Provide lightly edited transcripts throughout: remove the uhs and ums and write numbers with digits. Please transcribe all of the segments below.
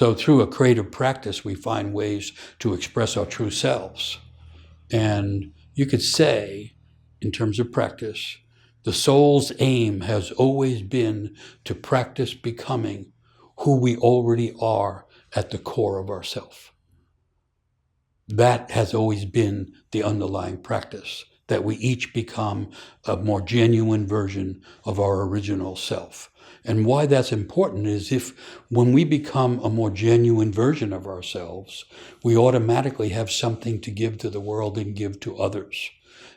So through a creative practice, we find ways to express our true selves. And you could say, in terms of practice, the soul's aim has always been to practice becoming who we already are at the core of ourself. That has always been the underlying practice, that we each become a more genuine version of our original self. And why that's important is if when we become a more genuine version of ourselves, we automatically have something to give to the world and give to others.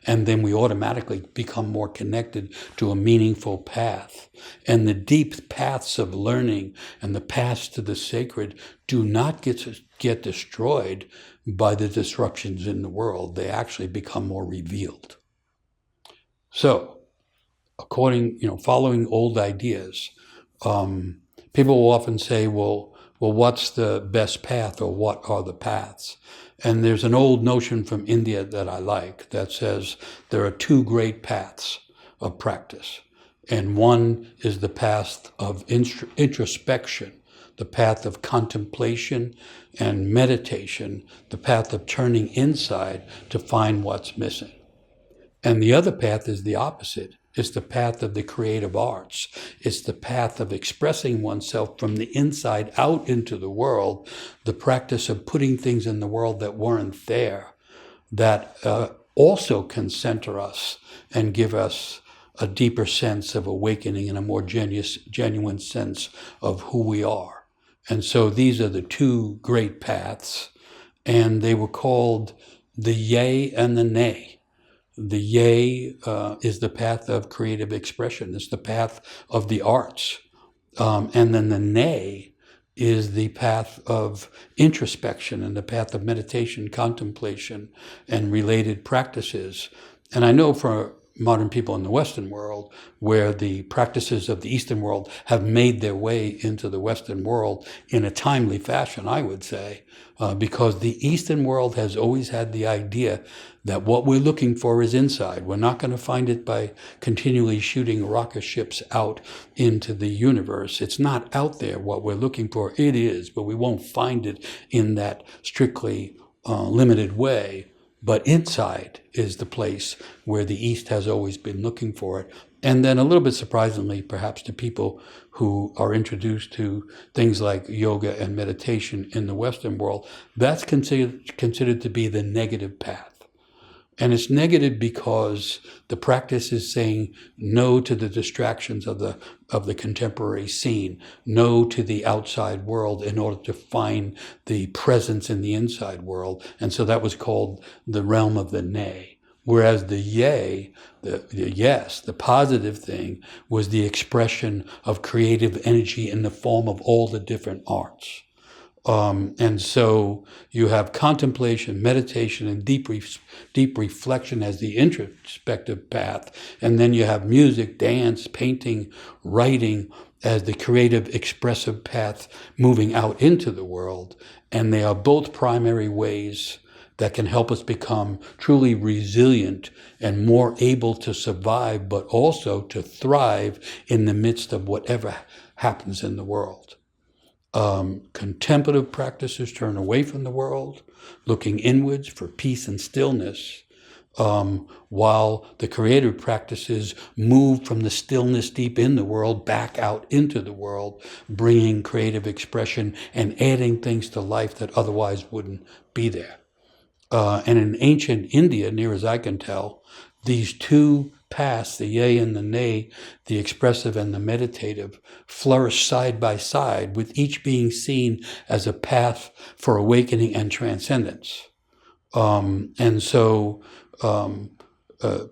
And then we automatically become more connected to a meaningful path. And the deep paths of learning and the paths to the sacred do not get destroyed by the disruptions in the world. They actually become more revealed. So, following old ideas, people will often say, well, what's the best path, or what are the paths? And there's an old notion from India that I like that says there are two great paths of practice. And one is the path of introspection, the path of contemplation and meditation, the path of turning inside to find what's missing. And the other path is the opposite. It's the path of the creative arts. It's the path of expressing oneself from the inside out into the world, the practice of putting things in the world that weren't there, that also can center us and give us a deeper sense of awakening and a more genuine sense of who we are. And so these are the two great paths, and they were called the yay and the nay. The yay is the path of creative expression. It's the path of the arts. And then the nay is the path of introspection and the path of meditation, contemplation, and related practices. And I know for modern people in the Western world, where the practices of the Eastern world have made their way into the Western world in a timely fashion, I would say, because the Eastern world has always had the idea that what we're looking for is inside. We're not going to find it by continually shooting rocket ships out into the universe. It's not out there what we're looking for. It is, but we won't find it in that strictly limited way. But inside is the place where the East has always been looking for it. And then a little bit surprisingly, perhaps to people who are introduced to things like yoga and meditation in the Western world, that's considered to be the negative path. And it's negative because the practice is saying no to the distractions of the contemporary scene, no to the outside world in order to find the presence in the inside world. And so that was called the realm of the nay. Whereas the yay, the yes, the positive thing, was the expression of creative energy in the form of all the different arts. And so you have contemplation, meditation, and deep reflection as the introspective path. And then you have music, dance, painting, writing as the creative, expressive path moving out into the world. And they are both primary ways that can help us become truly resilient and more able to survive, but also to thrive in the midst of whatever happens in the world. Contemplative practices turn away from the world, looking inwards for peace and stillness, while the creative practices move from the stillness deep in the world back out into the world, bringing creative expression and adding things to life that otherwise wouldn't be there. And in ancient India, near as I can tell, these two paths, the yay and the nay, the expressive and the meditative, flourish side by side, with each being seen as a path for awakening and transcendence. And so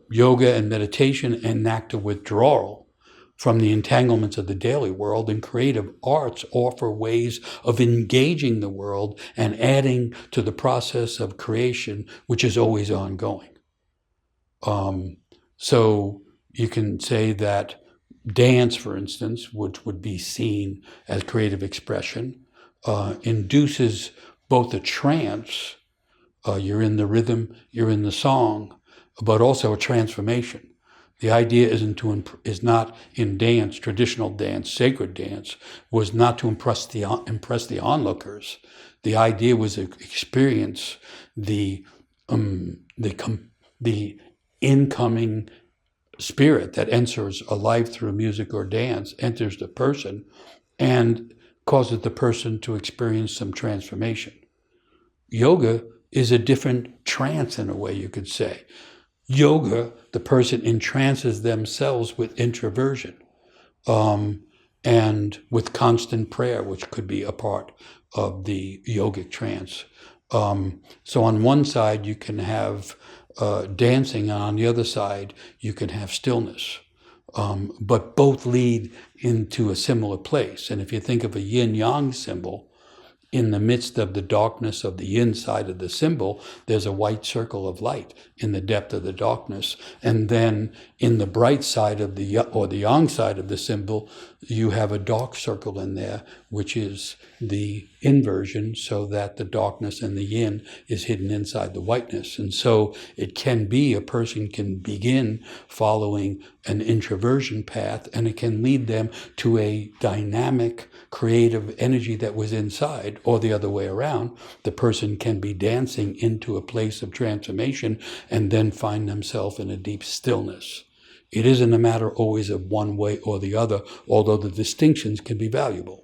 yoga and meditation enact a withdrawal from the entanglements of the daily world, and creative arts offer ways of engaging the world and adding to the process of creation, which is always ongoing. So you can say that dance, for instance, which would be seen as creative expression, induces both a trance, you're in the rhythm, you're in the song, but also a transformation. The idea is not in dance, traditional dance, sacred dance, was not to impress the onlookers. The idea was to experience the incoming spirit that enters a life through music or dance, enters the person, and causes the person to experience some transformation. Yoga is a different trance, in a way, you could say. Yoga, the person entrances themselves with introversion, and with constant prayer, which could be a part of the yogic trance. So on one side, you can have dancing, and on the other side, you can have stillness. But both lead into a similar place. And if you think of a yin-yang symbol, in the midst of the darkness of the yin side of the symbol, there's a white circle of light in the depth of the darkness. And then in the bright side of the yang side of the symbol, you have a dark circle in there, which is the inversion, so that the darkness and the yin is hidden inside the whiteness. And so it can be a person can begin following an introversion path, and it can lead them to a dynamic, creative energy that was inside, or the other way around. The person can be dancing into a place of transformation and then find themselves in a deep stillness. It isn't a matter always of one way or the other, although the distinctions can be valuable.